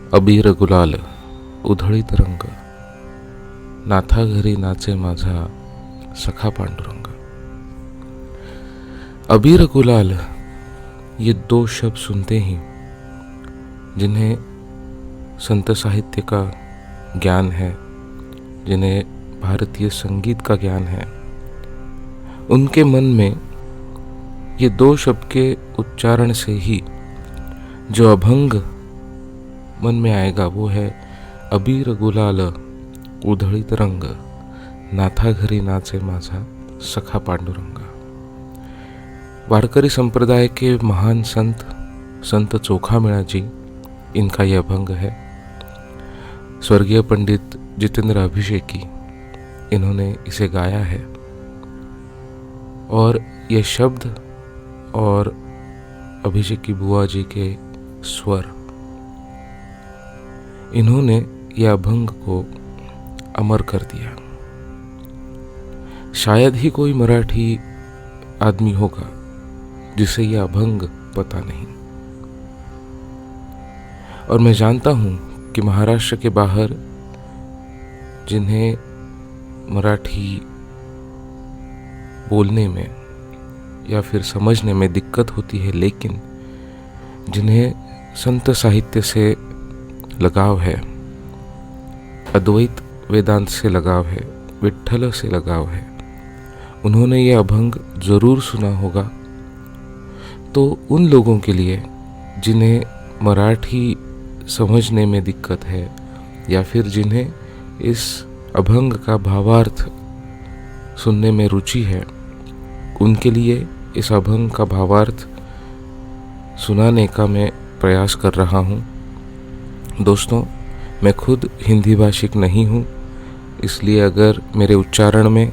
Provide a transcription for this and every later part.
अबीर गुलाल उधळीत रंग, नाथा घरी नाचे माझा सखा पांडुरंग। अबीर गुलाल, ये दो शब्द सुनते ही जिन्हें संत साहित्य का ज्ञान है, जिन्हें भारतीय संगीत का ज्ञान है, उनके मन में ये दो शब्द के उच्चारण से ही जो अभंग मन में आएगा वो है अबीर गुलाल उधळीत रंग, नाथा घरी नाचे माझा सखा पांडुरंग। वारकरी संप्रदाय के महान संत चोखामेळा जी, इनका यह अभंग है। स्वर्गीय पंडित जितेंद्र अभिषेकी, इन्होंने इसे गाया है और ये शब्द और अभिषेकी बुआ जी के स्वर, इन्होंने यह अभंग को अमर कर दिया। शायद ही कोई मराठी आदमी होगा जिसे यह अभंग पता नहीं। और मैं जानता हूं कि महाराष्ट्र के बाहर जिन्हें मराठी बोलने में या फिर समझने में दिक्कत होती है, लेकिन जिन्हें संत साहित्य से लगाव है, अद्वैत वेदांत से लगाव है, विट्ठल से लगाव है, उन्होंने ये अभंग जरूर सुना होगा। तो उन लोगों के लिए जिन्हें मराठी समझने में दिक्कत है या फिर जिन्हें इस अभंग का भावार्थ सुनने में रुचि है, उनके लिए इस अभंग का भावार्थ सुनाने का मैं प्रयास कर रहा हूँ। दोस्तों, मैं खुद हिंदी भाषिक नहीं हूँ, इसलिए अगर मेरे उच्चारण में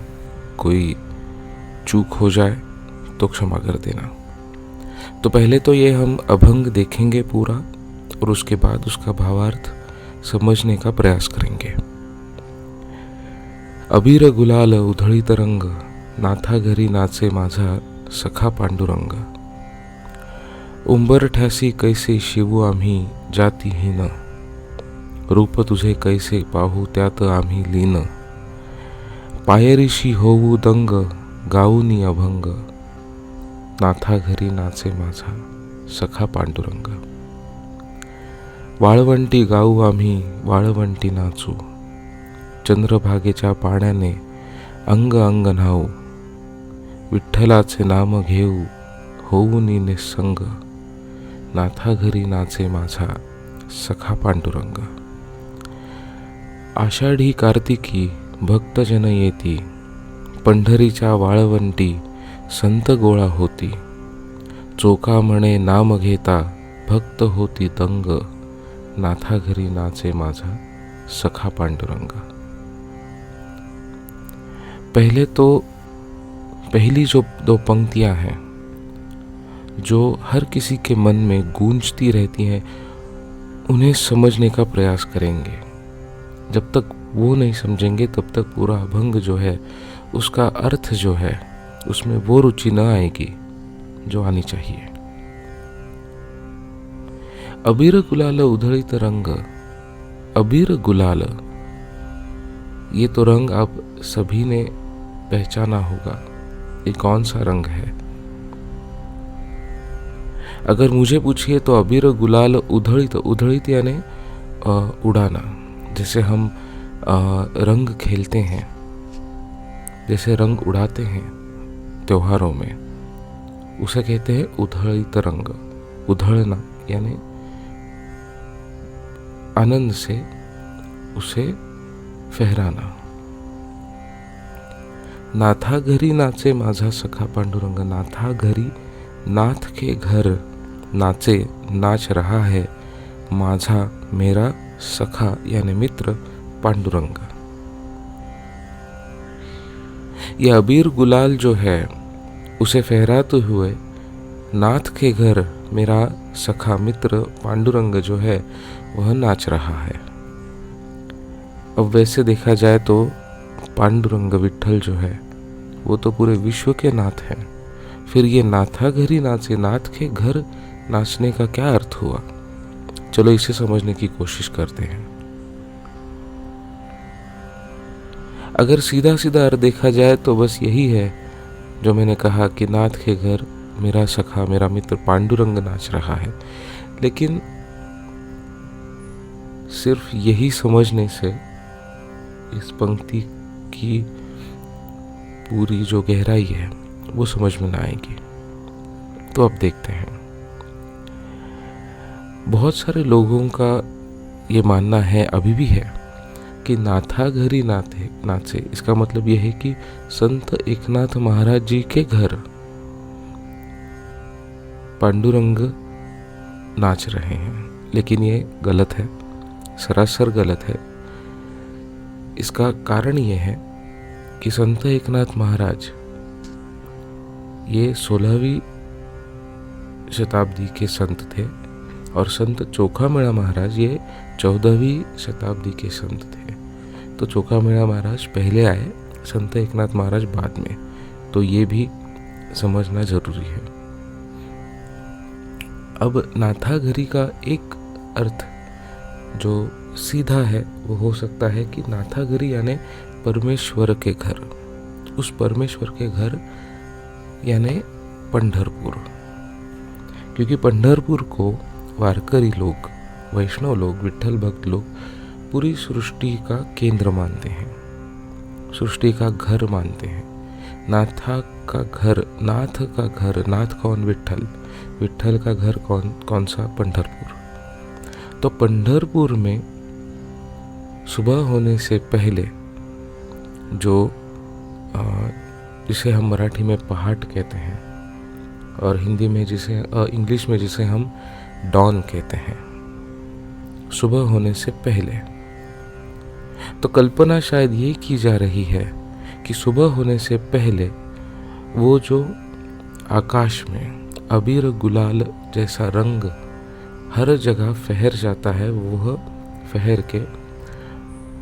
कोई चूक हो जाए तो क्षमा कर देना। तो पहले तो ये हम अभंग देखेंगे पूरा और उसके बाद उसका भावार्थ समझने का प्रयास करेंगे। अबीर गुलाल उधळीत रंग, नाथा घरी नाचे माझा सखा पांडुरंग। उंबरठ्यासी कैसे शिवू आम्ही जातीहीन, रूप तुझे कैसे पाहू त्यात आम्ही लीन। पायरीशी होऊ दंग, गाऊनी अभंग, नाथा घरी नाचे माझा सखा पांडुरंग। वाळवंटी गाऊ आम्ही वाळवंटी नाचू, चंद्रभागेच्या पाण्याने अंग अंग न्हाऊ। विठ्ठलाचे नाम घेऊ होऊनी निसंग, नाथा घरी नाचे माझा सखा पांडुरंग। आषाढी कार्तिकी भक्तजन येती, पंढरीच्या वाळवंटी संत गोळा होती। चोका म्हणे नाम घेता भक्त होती दंग, नाथा घरी नाचे माझा सखा पांडुरंग। पहली जो दो पंक्तियां हैं जो हर किसी के मन में गूंजती रहती हैं, उन्हें समझने का प्रयास करेंगे। जब तक वो नहीं समझेंगे तब तक पूरा अभंग जो है उसका अर्थ जो है उसमें वो रुचि न आएगी जो आनी चाहिए। अबीर गुलाल उधळीत रंग, अबीर गुलाल, ये तो रंग आप सभी ने पहचाना होगा, ये कौन सा रंग है। अगर मुझे पूछिए तो अबीर गुलाल उधळीत, उधळीत यानी उड़ाना। जैसे हम रंग खेलते हैं, जैसे रंग उड़ाते हैं त्योहारों में, उसे कहते हैं उधळीत रंग। उधळना यानी आनंद से उसे फहराना। नाथा घरी नाचे माझा सखा पांडुरंग, नाथा घरी, नाथ के घर नाचे, नाच रहा है माझा मेरा सखा यानी मित्र पांडुरंग। यह अबीर गुलाल जो है उसे फहराते हुए नाथ के घर मेरा सखा मित्र पांडुरंग जो है वह नाच रहा है। अब वैसे देखा जाए तो पांडुरंग विट्ठल जो है वो तो पूरे विश्व के नाथ हैं। फिर ये नाथा घरी नाचे, नाथ के घर नाचने का क्या अर्थ हुआ। चलो इसे समझने की कोशिश करते हैं। अगर सीधा सीधा अर्थ देखा जाए तो बस यही है जो मैंने कहा कि नाथ के घर मेरा सखा, मेरा मित्र पांडुरंग नाच रहा है। लेकिन सिर्फ यही समझने से इस पंक्ति की पूरी जो गहराई है वो समझ में ना आएगी। तो अब देखते हैं। बहुत सारे लोगों का ये मानना है, अभी भी है, कि नाथा घरी नाचे। इसका मतलब यह है कि संत एकनाथ महाराज जी के घर पांडुरंग नाच रहे हैं। लेकिन ये गलत है, सरासर गलत है। इसका कारण ये है कि संत एकनाथ महाराज ये 16वीं शताब्दी के संत थे और संत चोखामेला महाराज ये 14वीं शताब्दी के संत थे। तो चोखामेला महाराज पहले आए, संत एकनाथ महाराज बाद में। तो ये भी समझना जरूरी है। अब नाथाघरी का एक अर्थ जो सीधा है वो हो सकता है कि नाथाघरी यानी परमेश्वर के घर। उस परमेश्वर के घर यानी पंढरपुर, क्योंकि पंढरपुर को वारकरी लोग, वैष्णव लोग, विठ्ठल भक्त लोग पूरी सृष्टि का केंद्र मानते हैं, सृष्टि का घर मानते हैं। नाथा का घर, नाथ का घर, नाथ कौन? विठ्ठल। विठ्ठल का घर कौन सा? पंढरपुर। तो पंढरपुर में सुबह होने से पहले जो जिसे हम मराठी में पहाट कहते हैं और हिंदी में जिसे इंग्लिश में जिसे हम डॉन कहते हैं, सुबह होने से पहले। तो कल्पना शायद ये की जा रही है कि सुबह होने से पहले वो जो आकाश में अबीर गुलाल जैसा रंग हर जगह फहर जाता है, वह फहर के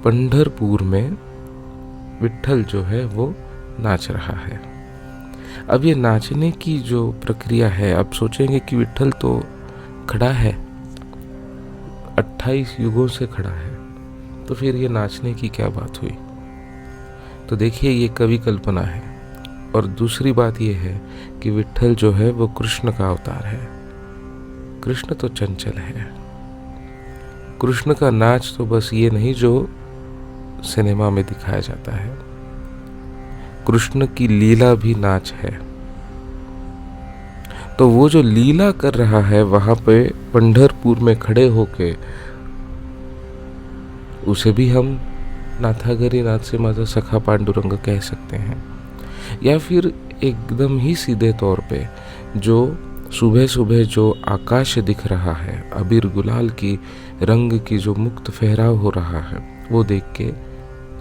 पंढरपुर में विठ्ठल जो है वो नाच रहा है। अब ये नाचने की जो प्रक्रिया है, आप सोचेंगे कि विठ्ठल तो खड़ा है, 28 युगों से खड़ा है, तो फिर ये नाचने की क्या बात हुई? तो देखिए, ये कवि कल्पना है। और दूसरी बात ये है कि विठ्ठल जो है वो कृष्ण का अवतार है। कृष्ण तो चंचल है। कृष्ण का नाच तो बस ये नहीं जो सिनेमा में दिखाया जाता है, कृष्ण की लीला भी नाच है। तो वो जो लीला कर रहा है वहां पे पंढरपुर में खड़े होके, उसे भी हम नाथाघरी नाथ से माझा सखा पांडुरंग कह सकते हैं। या फिर एकदम ही सीधे तौर पे जो सुबह सुबह जो आकाश दिख रहा है, अबीर गुलाल की रंग की जो मुक्त फहराव हो रहा है, वो देख के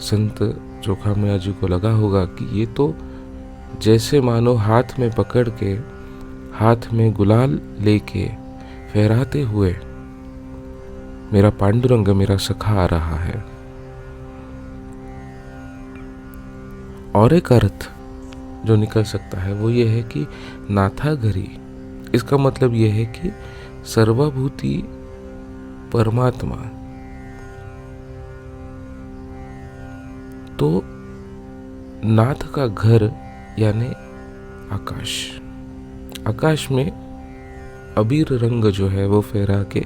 संत चोखामेला जी को लगा होगा कि ये तो जैसे मानो हाथ में पकड़ के, हाथ में गुलाल लेके फहराते हुए मेरा पांडुरंग, मेरा सखा आ रहा है। और एक अर्थ जो निकल सकता है वो ये है कि नाथाघरी, इसका मतलब ये है कि सर्वभूति परमात्मा। तो नाथ का घर यानी आकाश, आकाश में अबीर रंग जो है वो फहरा के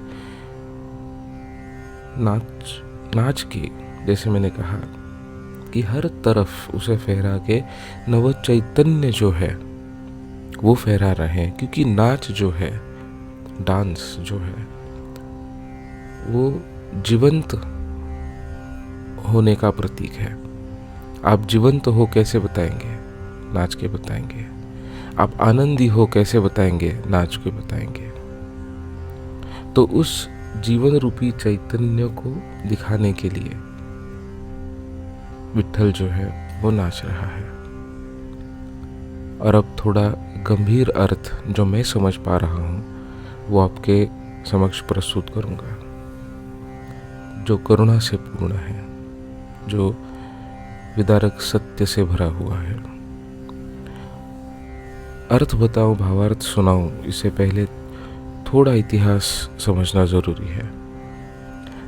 नाच के, जैसे मैंने कहा कि हर तरफ उसे फहरा के नव चैतन्य जो है वो फहरा रहे हैं। क्योंकि नाच जो है, डांस जो है, वो जीवंत होने का प्रतीक है। आप जीवंत हो कैसे बताएंगे? नाच के बताएंगे। आप आनंदी हो कैसे बताएंगे? नाच के बताएंगे। तो उस जीवन रूपी चैतन्य को दिखाने के लिए विठ्ठल जो है वो नाच रहा है। और अब थोड़ा गंभीर अर्थ जो मैं समझ पा रहा हूँ वो आपके समक्ष प्रस्तुत करूँगा, जो करुणा से पूर्ण है, जो विदारक सत्य से भरा हुआ है। अर्थ बताऊं, भावार्थ सुनाऊं, इससे पहले थोड़ा इतिहास समझना ज़रूरी है।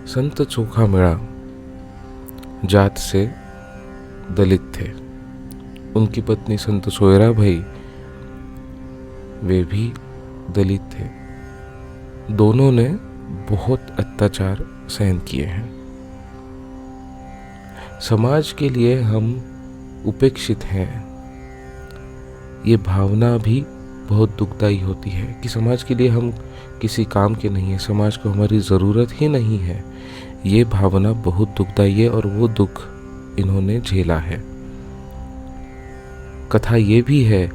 संत चोखामेड़ा जात से दलित थे। उनकी पत्नी संत सोयराबाई वे भी दलित थे। दोनों ने बहुत अत्याचार सहन किए हैं। समाज के लिए हम उपेक्षित हैं, ये भावना भी बहुत दुखदाई होती है कि समाज के लिए हम किसी काम के नहीं है, समाज को हमारी ज़रूरत ही नहीं है। ये भावना बहुत दुखदाई है और वो दुख इन्होंने झेला है। कथा ये भी है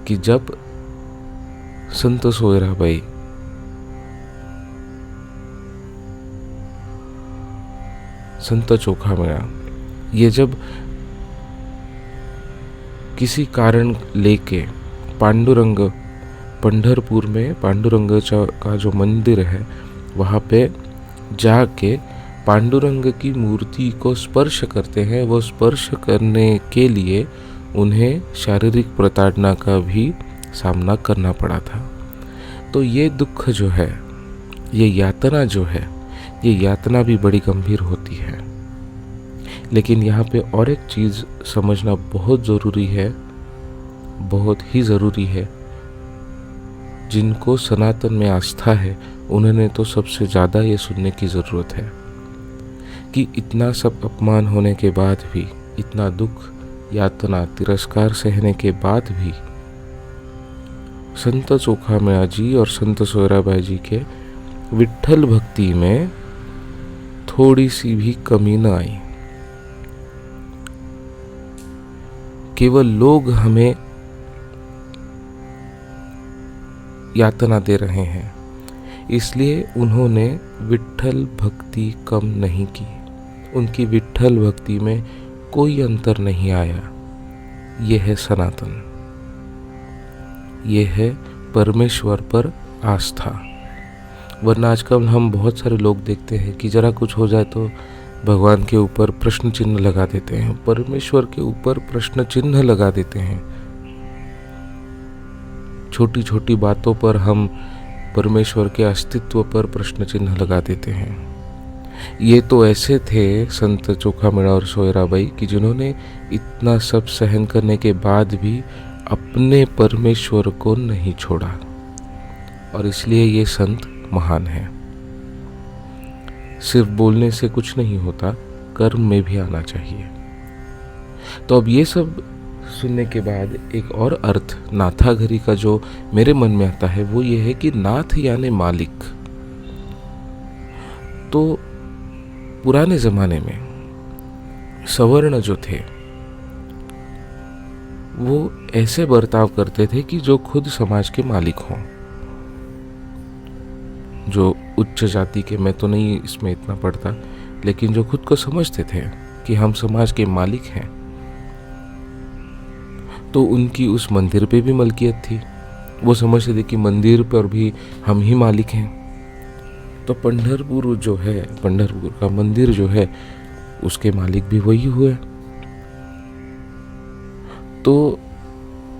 कि जब संत सोयराबाई संत चोखामेड़ा ये जब किसी कारण लेके पांडुरंग पंढरपुर में पांडुरंग का जो मंदिर है वहाँ पे जाके पांडुरंग की मूर्ति को स्पर्श करते हैं। वो स्पर्श करने के लिए उन्हें शारीरिक प्रताड़ना का भी सामना करना पड़ा था। तो ये दुख जो है, ये यातना जो है, ये यातना भी बड़ी गंभीर होती है। लेकिन यहाँ पे और एक चीज़ समझना बहुत ज़रूरी है, बहुत ही ज़रूरी है। जिनको सनातन में आस्था है उन्होंने तो सबसे ज़्यादा ये सुनने की ज़रूरत है कि इतना सब अपमान होने के बाद भी, इतना दुख, यातना, तिरस्कार सहने के बाद भी संत चोखामेड़ा जी और संत सोयराबाई जी के विट्ठल भक्ति में थोड़ी सी भी कमी न आई। केवल लोग हमें यातना दे रहे हैं, इसलिए उन्होंने विट्ठल भक्ति कम नहीं की। उनकी विट्ठल भक्ति में कोई अंतर नहीं आया। यह है सनातन, यह है परमेश्वर पर आस्था। वरना आजकल हम बहुत सारे लोग देखते हैं कि जरा कुछ हो जाए तो भगवान के ऊपर प्रश्न चिन्ह लगा देते हैं, परमेश्वर के ऊपर प्रश्न चिन्ह लगा देते हैं। छोटी छोटी बातों पर हम परमेश्वर के अस्तित्व पर प्रश्न चिन्ह लगा देते हैं। ये तो ऐसे थे संत चोखामेड़ा और सोयराबाई कि जिन्होंने इतना सब सहन करने के बाद भी अपने परमेश्वर को नहीं छोड़ा, और इसलिए ये संत महान है। सिर्फ बोलने से कुछ नहीं होता, कर्म में भी आना चाहिए। तो अब ये सब सुनने के बाद एक और अर्थ नाथाघरी का जो मेरे मन में आता है वो ये है कि नाथ यानी मालिक। तो पुराने जमाने में सवर्ण जो थे वो ऐसे बर्ताव करते थे कि जो खुद समाज के मालिक हों। जो उच्च जाति के, मैं तो नहीं इसमें इतना पढ़ता, लेकिन जो खुद को समझते थे कि हम समाज के मालिक हैं, तो उनकी उस मंदिर पे भी मलकियत थी। वो समझते थे कि मंदिर पर भी हम ही मालिक हैं। तो पंढरपुर जो है, पंढरपुर का मंदिर जो है, उसके मालिक भी वही हुए। तो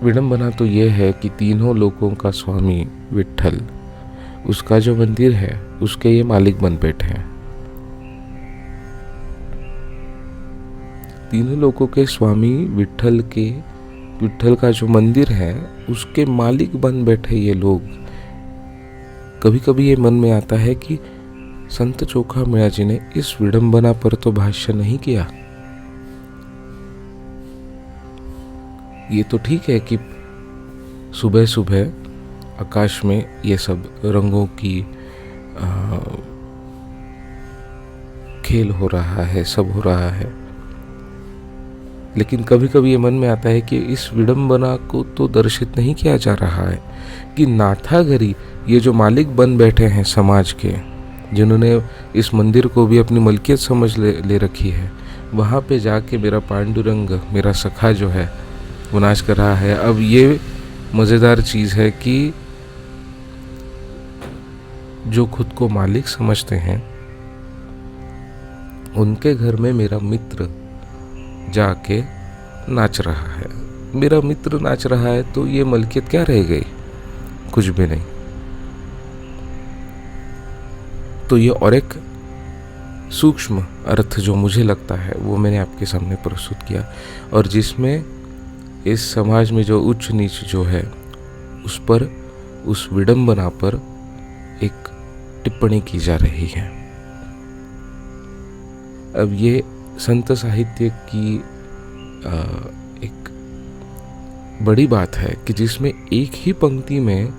विडंबना तो ये है कि तीनों लोगों का स्वामी विट्ठल, उसका जो मंदिर है उसके ये मालिक बन बैठे हैं। तीनों लोगों के स्वामी विट्ठल का जो मंदिर है उसके मालिक बन बैठे ये लोग। कभी कभी ये मन में आता है कि संत चोखामेड़ा जी ने इस विडंबना पर तो भाष्य नहीं किया। ये तो ठीक है कि सुबह सुबह आकाश में ये सब रंगों की खेल हो रहा है, सब हो रहा है, लेकिन कभी कभी ये मन में आता है कि इस विडंबना को तो दर्शित नहीं किया जा रहा है कि नाथाघरी, ये जो मालिक बन बैठे हैं समाज के, जिन्होंने इस मंदिर को भी अपनी मलकियत समझ ले रखी है, वहाँ पे जाके मेरा पांडुरंग, मेरा सखा जो है वो नाच कर रहा है। अब ये मज़ेदार चीज़ है कि जो खुद को मालिक समझते हैं उनके घर में मेरा मित्र जाके नाच रहा है। मेरा मित्र नाच रहा है तो ये मलकियत क्या रह गई? कुछ भी नहीं। तो ये और एक सूक्ष्म अर्थ जो मुझे लगता है वो मैंने आपके सामने प्रस्तुत किया, और जिसमें इस समाज में जो उच्च नीच जो है उस पर, उस विडंबना पर एक टिप्पणी की जा रही है। अब ये संत साहित्य की एक बड़ी बात है कि जिसमें एक ही पंक्ति में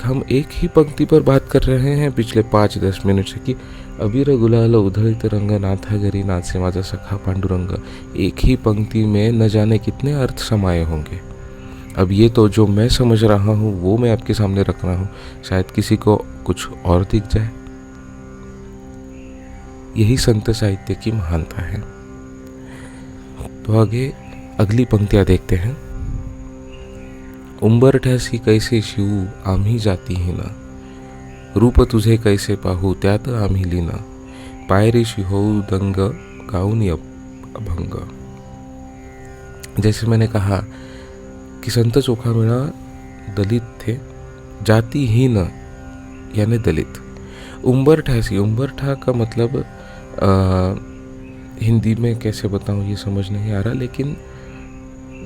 हम एक ही पंक्ति पर बात कर रहे हैं पिछले 5-10 मिनट से कि अबीर गुलाल उधळित रंग नाथागरी नाचे माझा सखा पांडुरंग। एक ही पंक्ति में न जाने कितने अर्थ समाये होंगे। अब ये तो जो मैं समझ रहा हूँ वो मैं आपके सामने रख रहा हूँ, शायद किसी को कुछ और दिख जाए। यही संत साहित्य की महानता है। तो आगे अगली पंक्तियां देखते हैं। उंबरठ्यासी कैसे शिवू आम्ही जातीहीना, रूप तुझे कैसे पाहू त्यात आम्ही लीना, पायरीशी होऊ दंग गाऊनी अभंग। जैसे मैंने कहा कि संत चोखामेळा दलित थे, जातिहीन यानी दलित। उंबरठ्यासी, उंबरठा का मतलब हिंदी में कैसे बताऊं ये समझ नहीं आ रहा, लेकिन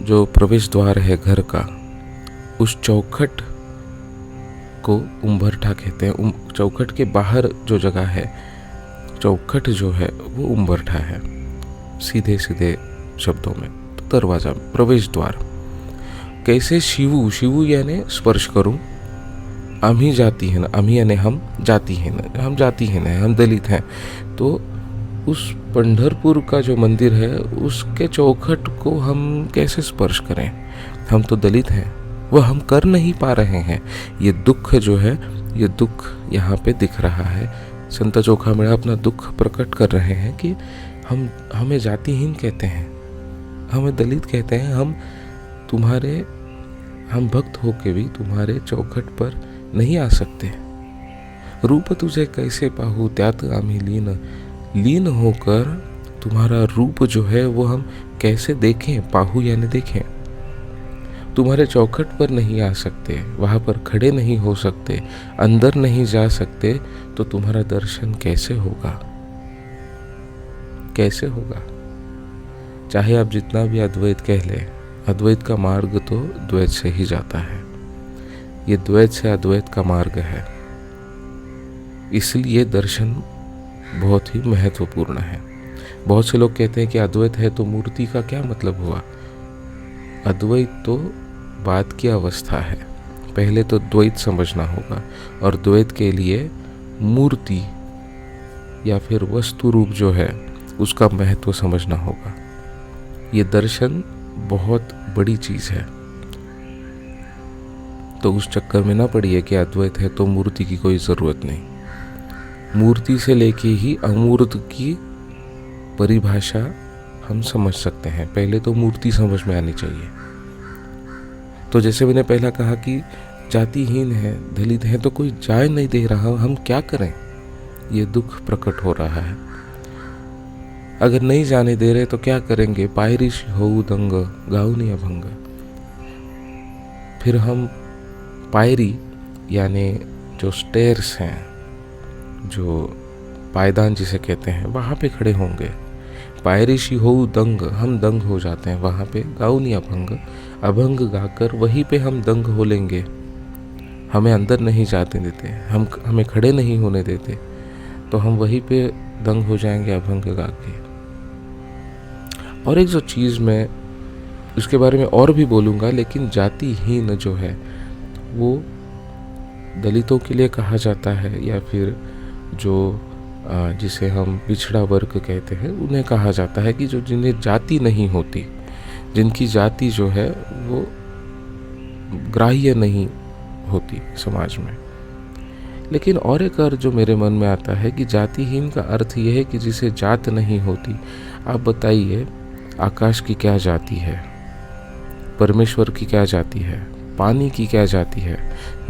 जो प्रवेश द्वार है घर का, उस चौखट को उंबरठा कहते हैं। चौखट के बाहर जो जगह है, चौखट जो है वो उंबरठा है, सीधे सीधे शब्दों में तो दरवाजा, प्रवेश द्वार। कैसे शिवू, शिवू यानी स्पर्श करूं, आम्ही जातिहीन, आम्ही यानी हम जातिहीन, हम जातिहीन हैं, हम दलित हैं। तो उस पंढरपुर का जो मंदिर है उसके चौखट को हम कैसे स्पर्श करें, हम तो दलित हैं, वह हम कर नहीं पा रहे हैं। ये दुख जो है, ये दुख यहाँ पे दिख रहा है। संत चोखामेळा अपना दुख प्रकट कर रहे हैं कि हमें जातिहीन कहते हैं, हमें दलित कहते हैं, हम भक्त होके भी तुम्हारे चौखट पर नहीं आ सकते। रूप तुझे कैसे पाहू त्यात आम्ही लीन, लीन होकर तुम्हारा रूप जो है वो हम कैसे देखें, पाहू यानी देखें। तुम्हारे चौखट पर नहीं आ सकते, वहाँ पर खड़े नहीं हो सकते, अंदर नहीं जा सकते, तो तुम्हारा दर्शन कैसे होगा, कैसे होगा। चाहे आप जितना भी अद्वैत कह लें, अद्वैत का मार्ग तो द्वैत से ही जाता है। ये द्वैत से अद्वैत का मार्ग है, इसलिए दर्शन बहुत ही महत्वपूर्ण है। बहुत से लोग कहते हैं कि अद्वैत है तो मूर्ति का क्या मतलब हुआ। अद्वैत तो बात की अवस्था है, पहले तो द्वैत समझना होगा, और द्वैत के लिए मूर्ति या फिर वस्तु रूप जो है उसका महत्व समझना होगा। ये दर्शन बहुत बड़ी चीज है, तो उस चक्कर में ना पड़िए कि अद्वैत है तो मूर्ति की कोई जरूरत नहीं। मूर्ति से लेके ही अमूर्त की परिभाषा हम समझ सकते हैं, पहले तो मूर्ति समझ में आनी चाहिए। तो जैसे मैंने पहला कहा कि जातिहीन है, दलित है, तो कोई जाय नहीं दे रहा, हम क्या करें, ये दुख प्रकट हो रहा है। अगर नहीं जाने दे रहे तो क्या करेंगे, पायरीश होऊ दंग गाऊनी अभंग। फिर हम पायरी यानी जो स्टेयर्स हैं, जो पायदान जिसे कहते हैं, वहाँ पे खड़े होंगे। पायरीशी होऊ दंग, हम दंग हो जाते हैं वहाँ पे। गाऊनी अभंग, अभंग गाकर वहीं पे हम दंग हो लेंगे, हमें अंदर नहीं जाते देते, हमें खड़े नहीं होने देते, तो हम वहीं पे दंग हो जाएंगे अभंग गा के। और एक जो चीज़ मैं उसके बारे में और भी बोलूँगा, लेकिन जातिहीन जो है वो दलितों के लिए कहा जाता है, या फिर जो जिसे हम पिछड़ा वर्ग कहते हैं उन्हें कहा जाता है कि जो जिन्हें जाति नहीं होती, जिनकी जाति जो है वो ग्राह्य नहीं होती समाज में। लेकिन और एक अर्थ जो मेरे मन में आता है कि जातिहीन का अर्थ यह है कि जिसे जात नहीं होती। आप बताइए, आकाश की क्या जाति है, परमेश्वर की क्या जाति है, पानी की क्या जाति है,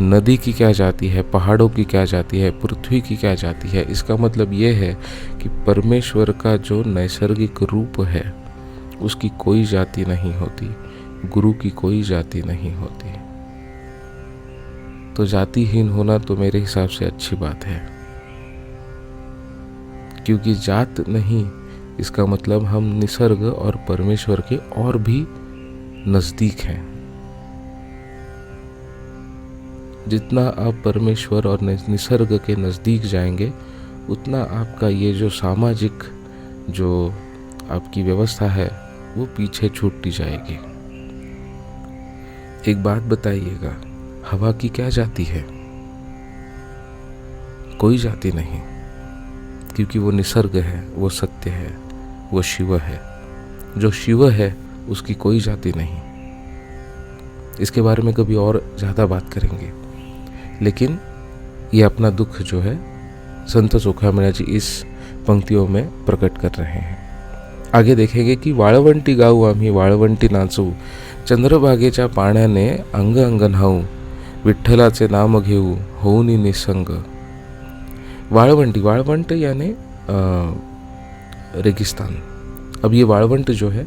नदी की क्या जाति है, पहाड़ों की क्या जाति है, पृथ्वी की क्या जाति है। इसका मतलब ये है कि परमेश्वर का जो नैसर्गिक रूप है उसकी कोई जाति नहीं होती, गुरु की कोई जाति नहीं होती। तो जातिहीन होना तो मेरे हिसाब से अच्छी बात है। क्योंकि जात नहीं, इसका मतलब हम निसर्ग और परमेश्वर के और भी नजदीक हैं। जितना आप परमेश्वर और निसर्ग के नजदीक जाएंगे, उतना आपका ये जो सामाजिक जो आपकी व्यवस्था है वो पीछे छूटती जाएगी। एक बात बताइएगा, हवा की क्या जाति है? कोई जाति नहीं, क्योंकि वो निसर्ग है, वो सत्य है, वो शिव है। जो शिव है उसकी कोई जाति नहीं। इसके बारे में कभी और ज़्यादा बात करेंगे, लेकिन ये अपना दुख जो है संत चोखामेळा जी इस पंक्तियों में प्रकट कर रहे हैं। आगे देखेंगे कि वाळवंटी गाऊ आम्ही वाळवंटी नाचू, चंद्रभागेच्या पाण्याने अंग अंग न्हाऊ, विठ्ठलाचे नाम घेऊ होऊनी निसंग। वाळवंटी, वाळवंट यानी रेगिस्तान। अब ये वाळवंट जो है,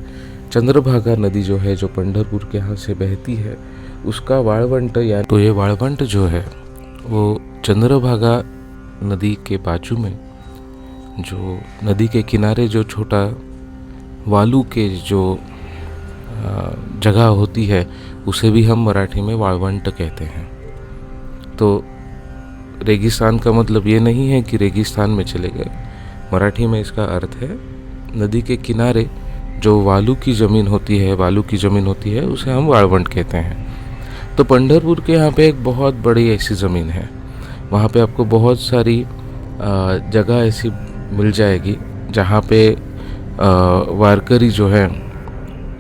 चंद्रभागा नदी जो है, जो पंढरपुर के यहाँ से बहती है, उसका वाळवंट या तो ये वाळवंट जो है वो चंद्रभागा नदी के बाजू में, जो नदी के किनारे जो छोटा वालू के जो जगह होती है, उसे भी हम मराठी में वाळवंट कहते हैं। तो रेगिस्तान का मतलब ये नहीं है कि रेगिस्तान में चले गए। मराठी में इसका अर्थ है नदी के किनारे जो वालू की ज़मीन होती है, उसे हम वाळवंट कहते हैं। तो पंढरपुर के यहाँ पे एक बहुत बड़ी ऐसी ज़मीन है, वहाँ पे आपको बहुत सारी जगह ऐसी मिल जाएगी जहाँ पे वारकरी जो है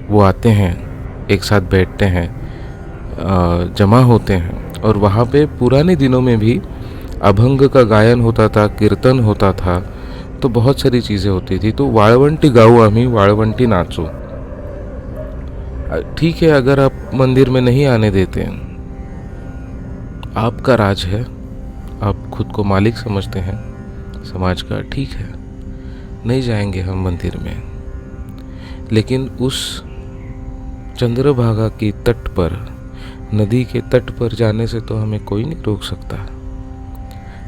वो आते हैं, एक साथ बैठते हैं, जमा होते हैं, और वहाँ पे पुराने दिनों में भी अभंग का गायन होता था, कीर्तन होता था, तो बहुत सारी चीज़ें होती थी। तो वाळवंटी गाऊ आम्ही वाळवंटी नाचू। ठीक है, अगर आप मंदिर में नहीं आने देते, आपका राज है, आप खुद को मालिक समझते हैं समाज का, ठीक है, नहीं जाएंगे हम मंदिर में। लेकिन उस चंद्रभागा की तट पर, नदी के तट पर जाने से तो हमें कोई नहीं रोक सकता।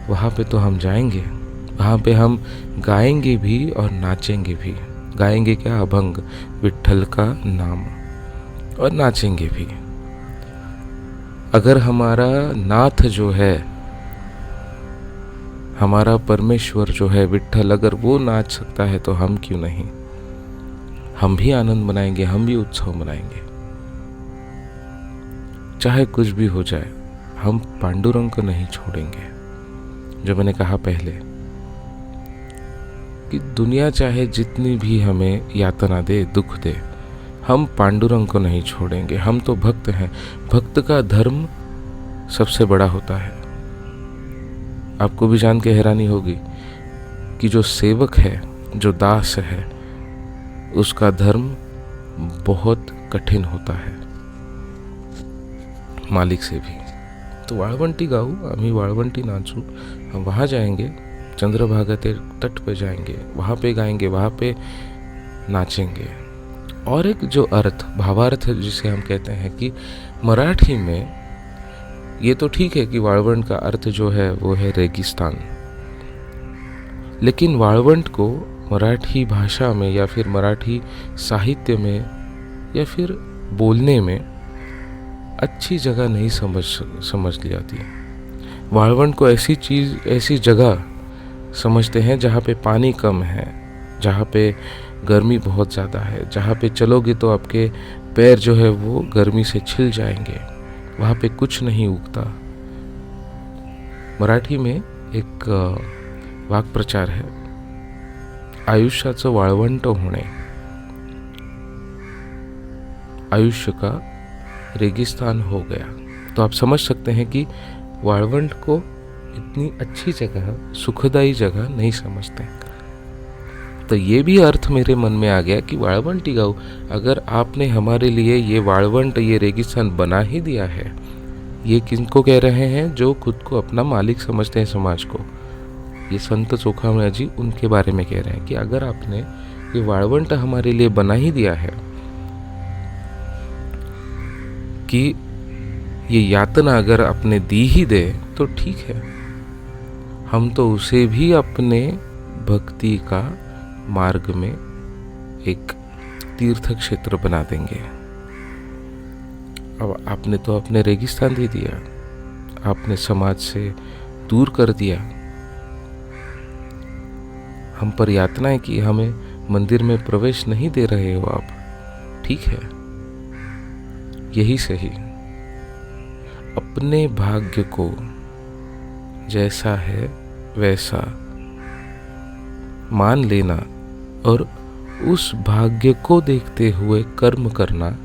वहाँ पे तो हम जाएंगे, वहाँ पे हम गाएंगे भी और नाचेंगे भी। गाएंगे क्या? अभंग, विठ्ठल का नाम, और नाचेंगे भी। अगर हमारा नाथ जो है, हमारा परमेश्वर जो है विठ्ठल, अगर वो नाच सकता है तो हम क्यों नहीं? हम भी आनंद मनाएंगे, हम भी उत्सव मनाएंगे। चाहे कुछ भी हो जाए, हम पांडुरंग को नहीं छोड़ेंगे। जो मैंने कहा पहले कि दुनिया चाहे जितनी भी हमें यातना दे, दुख दे, हम पांडुरंग को नहीं छोड़ेंगे। हम तो भक्त हैं। भक्त का धर्म सबसे बड़ा होता है। आपको भी जान के हैरानी होगी कि जो सेवक है, जो दास है, उसका धर्म बहुत कठिन होता है मालिक से भी। तो वाळवंटी गाऊ आम्ही वाळवंटी नाचू, हम वहाँ जाएंगे, चंद्रभागा के तट पे जाएंगे, वहाँ पे गाएंगे, वहाँ पे नाचेंगे। और एक जो अर्थ, भावार्थ जिसे हम कहते हैं कि मराठी में ये तो ठीक है कि वाळवंट का अर्थ जो है वो है रेगिस्तान, लेकिन वाळवंट को मराठी भाषा में या फिर मराठी साहित्य में या फिर बोलने में अच्छी जगह नहीं समझ ली जाती। वाळवंट को ऐसी चीज़, ऐसी जगह समझते हैं जहाँ पे पानी कम है, जहाँ पे गर्मी बहुत ज़्यादा है, जहाँ पे चलोगे तो आपके पैर जो है वो गर्मी से छिल जाएंगे, वहाँ पे कुछ नहीं उगता। मराठी में एक वाक्प्रचार है, आयुष्याचं वाळवंट होणे, आयुष्य का रेगिस्तान हो गया। तो आप समझ सकते हैं कि वाळवंट को इतनी अच्छी जगह, सुखदायी जगह नहीं समझते। तो ये भी अर्थ मेरे मन में आ गया कि वाळवंटी गाऊ, अगर आपने हमारे लिए ये वाळवंट, ये रेगिस्तान बना ही दिया है, ये किनको कह रहे हैं? जो खुद को अपना मालिक समझते हैं समाज को। ये संत चोखामेळा जी उनके बारे में कह रहे हैं कि अगर आपने ये वाळवंट हमारे लिए बना ही दिया है कि ये यातना अगर आपने दी ही दे, तो ठीक है, हम तो उसे भी अपने भक्ति का मार्ग में एक तीर्थ क्षेत्र बना देंगे। अब आपने तो अपने रेगिस्तान दे दिया, आपने समाज से दूर कर दिया। हम पर यातनाएं की, हमें मंदिर में प्रवेश नहीं दे रहे हो आप, ठीक है, यही सही। अपने भाग्य को जैसा है वैसा मान लेना और उस भाग्य को देखते हुए कर्म करना,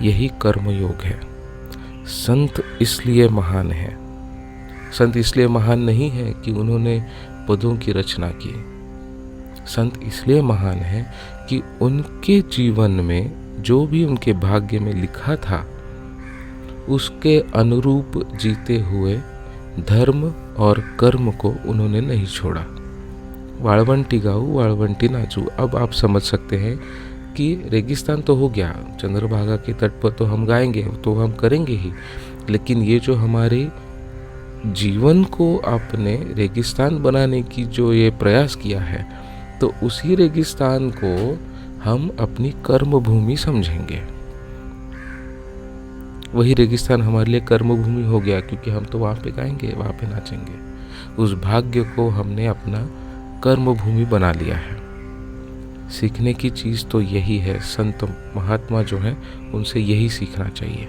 यही कर्म योग है। संत इसलिए महान है, संत इसलिए महान नहीं है कि उन्होंने पदों की रचना की। संत इसलिए महान है कि उनके जीवन में जो भी उनके भाग्य में लिखा था उसके अनुरूप जीते हुए धर्म और कर्म को उन्होंने नहीं छोड़ा। वाळवंटी गाऊ वाळवंटी नाचू। अब आप समझ सकते हैं कि रेगिस्तान तो हो गया, चंद्रभागा के तट पर तो हम गाएंगे, तो हम करेंगे ही, लेकिन ये जो हमारे जीवन को आपने रेगिस्तान बनाने की जो ये प्रयास किया है, तो उसी रेगिस्तान को हम अपनी कर्म भूमि समझेंगे। वही रेगिस्तान हमारे लिए कर्म भूमि हो गया, क्योंकि हम तो वहाँ पे गाएंगे, वहाँ पे नाचेंगे। उस भाग्य को हमने अपना कर्म भूमि बना लिया है। सीखने की चीज़ तो यही है, संत महात्मा जो हैं उनसे यही सीखना चाहिए।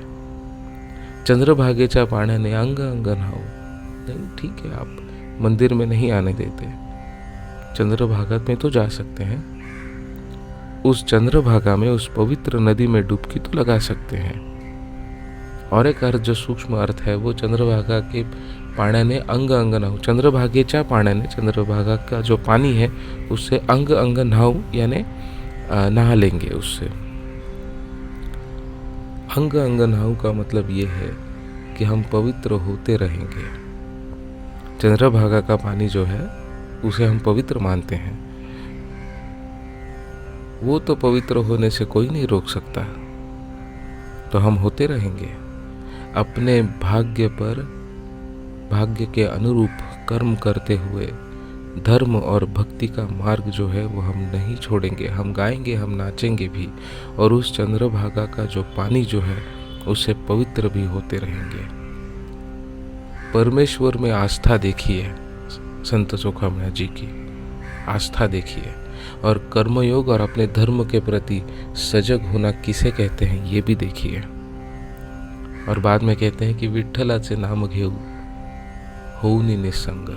चंद्रभागेच्या पाण्याने अंग अंग न्हाऊ। नहीं, ठीक है, आप मंदिर में नहीं आने देते, चंद्रभागा में तो जा सकते हैं। उस चंद्रभागा में, उस पवित्र नदी में डुबकी तो लगा सकते हैं। और एक अर्थ जो सूक्ष्म अर्थ है वो चंद्रभागा के पाण्याने अंग अंग न्हाऊ। चंद्रभागेच्या पाण्याने, चंद्रभागा का जो पानी है उससे अंग अंग न्हाऊ यानी नहा लेंगे उससे। अंग अंग न्हाऊ का मतलब ये है कि हम पवित्र होते रहेंगे। चंद्रभागा का पानी जो है उसे हम पवित्र मानते हैं, वो तो पवित्र होने से कोई नहीं रोक सकता, तो हम होते रहेंगे। अपने भाग्य पर, भाग्य के अनुरूप कर्म करते हुए धर्म और भक्ति का मार्ग जो है वो हम नहीं छोड़ेंगे। हम गाएंगे, हम नाचेंगे भी, और उस चंद्रभागा का जो पानी जो है उससे पवित्र भी होते रहेंगे। परमेश्वर में आस्था देखिए, संत चोखामेणा जी की आस्था देखिए, और कर्मयोग और अपने धर्म के प्रति सजग होना किसे कहते हैं ये भी देखिए। और बाद में कहते हैं कि विठ्ठलाचे नाम घेऊ होऊनी निस्संग।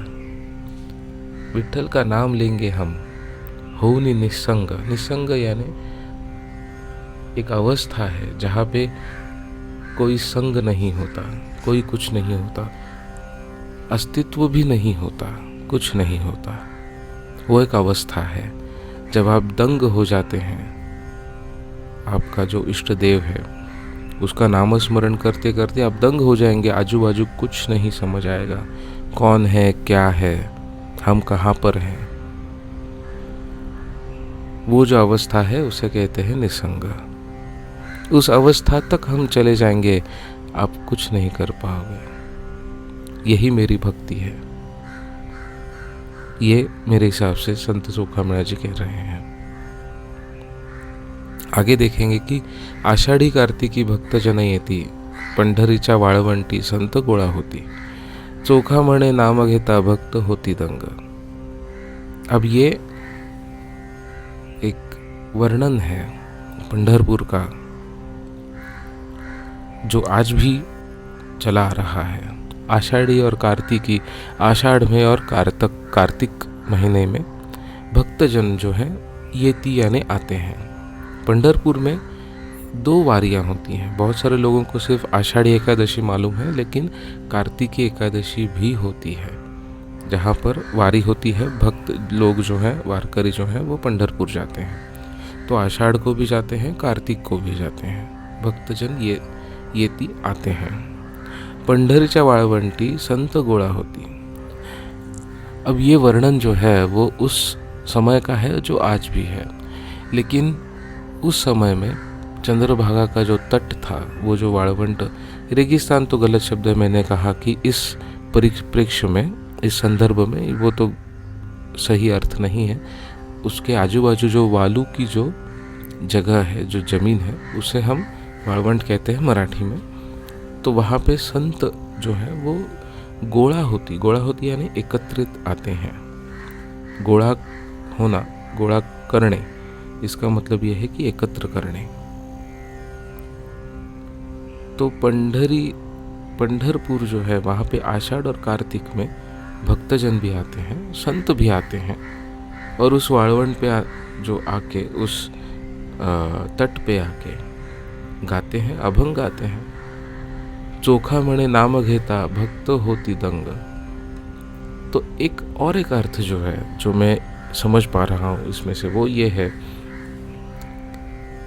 विठ्ठल का नाम लेंगे हम, होऊनी निस्संग। निस्संग यानी एक अवस्था है जहाँ पे कोई संग नहीं होता, कोई कुछ नहीं होता, अस्तित्व भी नहीं होता, कुछ नहीं होता। वो एक अवस्था है जब आप दंग हो जाते हैं। आपका जो इष्ट देव है उसका नामस्मरण करते करते आप दंग हो जाएंगे, आजू बाजू कुछ नहीं समझ आएगा, कौन है, क्या है, हम कहाँ पर हैं। वो जो अवस्था है उसे कहते हैं निसंग। उस अवस्था तक हम चले जाएंगे, आप कुछ नहीं कर पाओगे। यही मेरी भक्ति है, ये मेरे हिसाब से संत चोखामेणा जी कह रहे हैं। आगे देखेंगे कि आषाढी कार्तिकी भक्तजन येती, पंढरीच्या वाळवंटी संत गोळा होती, चोखामणे नाम घेता भक्त होती दंग। अब ये एक वर्णन है पंढरपुर का जो आज भी चला आ रहा है। आषाढ़ी और कार्तिकी, आषाढ़ में और कार्तिक महीने में भक्तजन जो है येती यानी आते हैं। पंढरपुर में 2 वारियां होती हैं। बहुत सारे लोगों को सिर्फ आषाढ़ी एकादशी मालूम है, लेकिन कार्तिकी एकादशी भी होती है जहाँ पर वारी होती है। भक्त लोग जो हैं, वारकरी जो हैं, वो पंढरपुर जाते हैं। तो आषाढ़ को भी जाते हैं, कार्तिक को भी जाते हैं। भक्तजन येती आते हैं। पंढरीच्या वाळवंटी संत गोळा होती। अब ये वर्णन जो है वो उस समय का है जो आज भी है, लेकिन उस समय में चंद्रभागा का जो तट था, वो जो वाळवंट, रेगिस्तान तो गलत शब्द है, मैंने कहा कि इस परिप्रेक्ष्य में, इस संदर्भ में वो तो सही अर्थ नहीं है। उसके आजू बाजू जो वालू की जो जगह है, जो ज़मीन है, उसे हम वाळवंट कहते हैं मराठी में। तो वहाँ पे संत जो है वो गोळा होती यानी एकत्रित आते हैं। गोळा होना, गोळा करने, इसका मतलब यह है कि एकत्र करने। तो पंढरपुर जो है वहाँ पे आषाढ़ और कार्तिक में भक्तजन भी आते हैं, संत भी आते हैं, और उस वाळवंट पे जो आके उस तट पे आके गाते हैं, अभंग गाते हैं। चोखा म्हणे नाम घेता भक्त होती दंग। तो एक अर्थ जो है, जो मैं समझ पा रहा हूँ इसमें से, वो ये है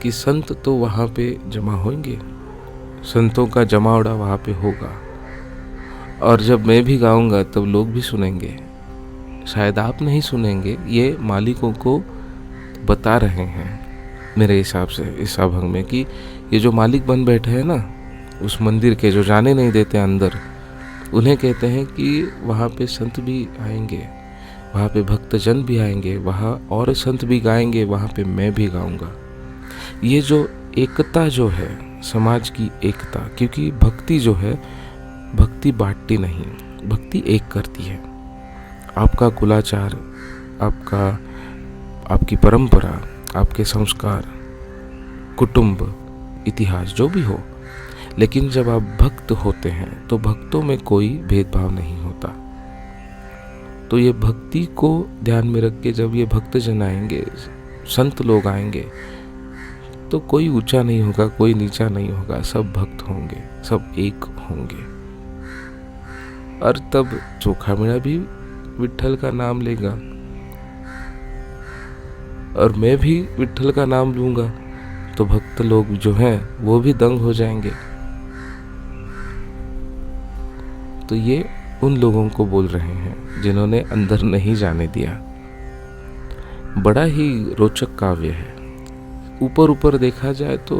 कि संत तो वहाँ पे जमा होंगे, संतों का जमावड़ा वहाँ पे होगा, और जब मैं भी गाऊंगा तब लोग भी सुनेंगे। शायद आप नहीं सुनेंगे, ये मालिकों को बता रहे हैं मेरे हिसाब से इस अभंग में, कि ये जो मालिक बन बैठे हैं ना उस मंदिर के, जो जाने नहीं देते अंदर, उन्हें कहते हैं कि वहाँ पे संत भी आएंगे, वहाँ पे भक्तजन भी आएंगे, वहाँ और संत भी गाएंगे, वहाँ पे मैं भी गाऊंगा। ये जो एकता जो है, समाज की एकता, क्योंकि भक्ति जो है, भक्ति बांटती नहीं, भक्ति एक करती है। आपका कुलाचार, आपकी परंपरा, आपके संस्कार, कुटुंब, इतिहास जो भी हो, लेकिन जब आप भक्त होते हैं तो भक्तों में कोई भेदभाव नहीं होता। तो ये भक्ति को ध्यान में रख के जब ये भक्तजन आएंगे, संत लोग आएंगे, तो कोई ऊंचा नहीं होगा, कोई नीचा नहीं होगा, सब भक्त होंगे, सब एक होंगे। और तब चोखा मीणा भी विट्ठल का नाम लेगा, और मैं भी विट्ठल का नाम लूंगा, तो भक्त लोग जो हैं वो भी दंग हो जाएंगे। तो ये उन लोगों को बोल रहे हैं जिन्होंने अंदर नहीं जाने दिया। बड़ा ही रोचक काव्य है। ऊपर देखा जाए तो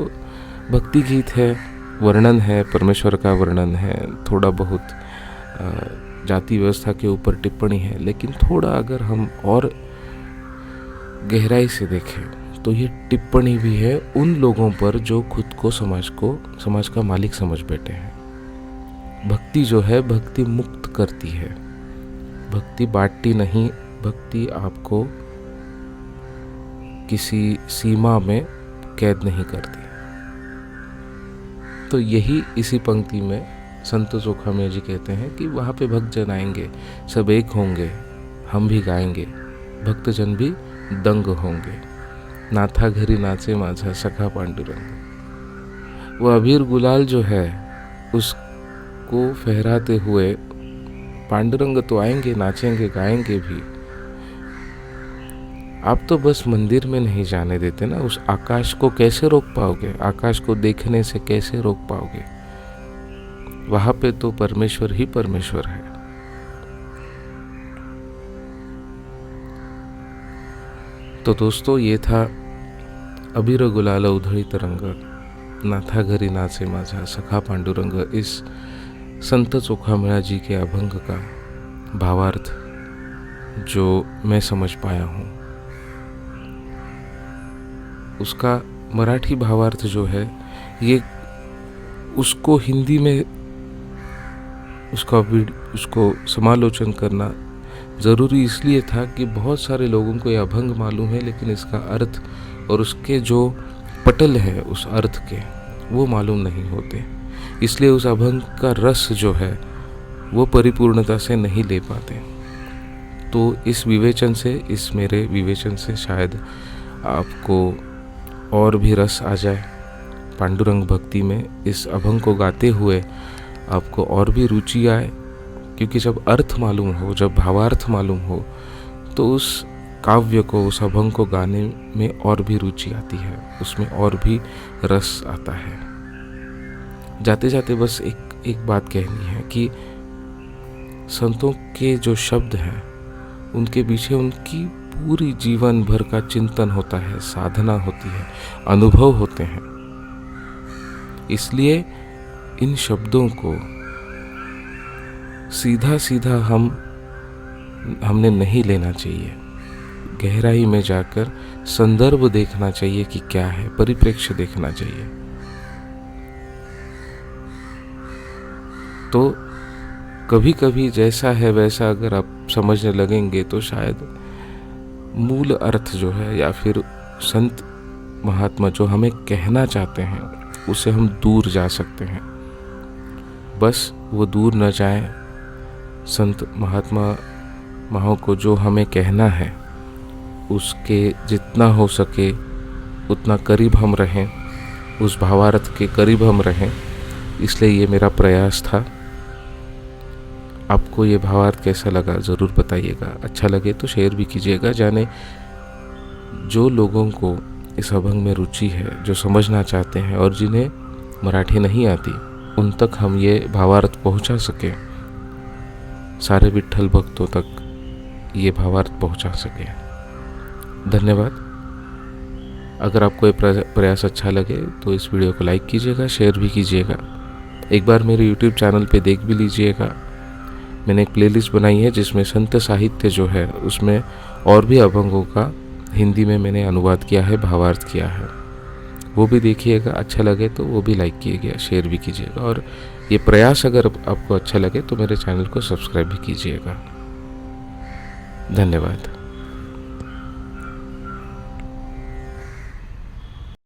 भक्ति गीत है, वर्णन है, परमेश्वर का वर्णन है, थोड़ा बहुत जाति व्यवस्था के ऊपर टिप्पणी है, लेकिन थोड़ा अगर हम और गहराई से देखें तो ये टिप्पणी भी है उन लोगों पर जो खुद को समाज का मालिक समझ बैठे हैं। भक्ति जो है, भक्ति मुक्त करती है, भक्ति बांटती नहीं, भक्ति आपको किसी सीमा में कैद नहीं करती। तो यही इसी पंक्ति में संत चोखा मीणा जी कहते हैं कि वहाँ पे भक्तजन आएंगे, सब एक होंगे, हम भी गाएंगे, भक्तजन भी दंग होंगे। नाथा घरी नाचे माझा सखा पांडुरंग। वो अबीर गुलाल जो है उसको फहराते हुए पांडुरंग तो आएंगे, नाचेंगे, गाएंगे भी। आप तो बस मंदिर में नहीं जाने देते ना, उस आकाश को कैसे रोक पाओगे? आकाश को देखने से कैसे रोक पाओगे? वहां पे तो परमेश्वर ही परमेश्वर है। तो दोस्तों, ये था अबीर गुलाल उधळी तरंग, नाथा घरी नाचे माझा सखा पांडुरंग, इस संत चोखा मीणा जी के अभंग का भावार्थ जो मैं समझ पाया हूँ। उसका मराठी भावार्थ जो है, ये उसको हिंदी में उसको समालोचन करना ज़रूरी इसलिए था कि बहुत सारे लोगों को यह अभंग मालूम है, लेकिन इसका अर्थ और उसके जो पटल है उस अर्थ के, वो मालूम नहीं होते। इसलिए उस अभंग का रस जो है वो परिपूर्णता से नहीं ले पाते। तो इस मेरे विवेचन से शायद आपको और भी रस आ जाए पांडुरंग भक्ति में। इस अभंग को गाते हुए आपको और भी रुचि आए, क्योंकि जब अर्थ मालूम हो, जब भावार्थ मालूम हो, तो उस काव्य को, उस अभंग को गाने में और भी रुचि आती है, उसमें और भी रस आता है। जाते जाते बस एक बात कहनी है कि संतों के जो शब्द हैं उनके पीछे उनकी पूरी जीवन भर का चिंतन होता है, साधना होती है, अनुभव होते हैं। इसलिए इन शब्दों को सीधा हमने नहीं लेना चाहिए। गहराई में जाकर संदर्भ देखना चाहिए कि क्या है, परिप्रेक्ष्य देखना चाहिए। तो कभी कभी जैसा है वैसा अगर आप समझने लगेंगे तो शायद मूल अर्थ जो है या फिर संत महात्मा जो हमें कहना चाहते हैं उससे हम दूर जा सकते हैं। बस वो दूर न जाएं, संत महात्मा माओ को जो हमें कहना है उसके जितना हो सके उतना करीब हम रहें, उस भावार्थ के करीब हम रहें। इसलिए ये मेरा प्रयास था। आपको ये भावार्थ कैसा लगा ज़रूर बताइएगा। अच्छा लगे तो शेयर भी कीजिएगा। जाने जो लोगों को इस अभंग में रुचि है, जो समझना चाहते हैं और जिन्हें मराठी नहीं आती, उन तक हम ये भावार्थ पहुंचा सके, सारे विट्ठल भक्तों तक ये भावार्थ पहुंचा सके। धन्यवाद। अगर आपको ये प्रयास अच्छा लगे तो इस वीडियो को लाइक कीजिएगा, शेयर भी कीजिएगा। एक बार मेरे YouTube चैनल पे देख भी लीजिएगा। मैंने एक प्लेलिस्ट बनाई है जिसमें संत साहित्य जो है उसमें और भी अभंगों का हिंदी में मैंने अनुवाद किया है, भावार्थ किया है। वो भी देखिएगा। अच्छा लगे तो वो भी लाइक कीजिएगा, शेयर भी कीजिएगा। और ये प्रयास अगर आपको अच्छा लगे तो मेरे चैनल को सब्सक्राइब भी कीजिएगा। धन्यवाद।